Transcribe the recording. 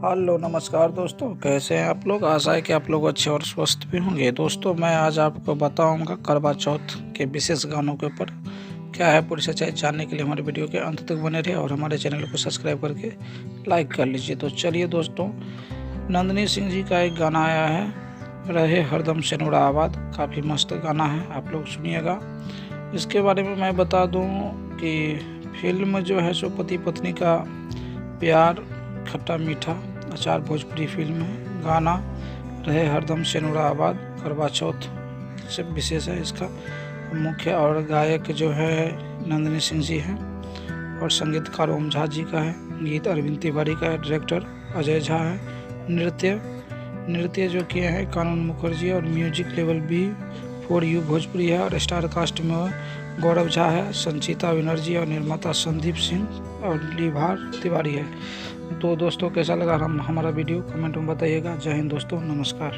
Hello नमस्कार दोस्तों, कैसे हैं आप लोग। आशा है कि आप लोग अच्छे और स्वस्थ भी होंगे। दोस्तों मैं आज आपको बताऊंगा करवा चौथ के विशेष गानों के ऊपर क्या है पूरी सच्चाई। जानने के लिए हमारे वीडियो के अंत तक बने रहे और हमारे चैनल को सब्सक्राइब करके लाइक कर लीजिए। तो चलिए दोस्तों, नंदिनी सिंह जी का एक गाना आया है, रहे हरदम से नूरा आबाद। काफ़ी मस्त गाना है, आप लोग सुनिएगा। इसके बारे में मैं बता दूं कि फिल्म जो है सो पति पत्नी का प्यार खट्टा मीठा अचार भोजपुरी फिल्म है। गाना रहे हरदम से नूरा आबाद करवा चौथ से विशेष है। इसका मुख्य और गायक जो है नंदिनी सिंह जी हैं और संगीतकार ओम झा जी का है। गीत अरविंद तिवारी का है, डायरेक्टर अजय झा है। नृत्य जो किए हैं कानून मुखर्जी और म्यूजिक लेवल B4U भोजपुरी है। और स्टार कास्ट में गौरव झा है, संचिता बनर्जी और निर्माता संदीप सिंह और लिभार तिवारी है। तो दोस्तों कैसा लगा हमारा वीडियो कमेंट में बताइएगा। जय हिंद दोस्तों, नमस्कार।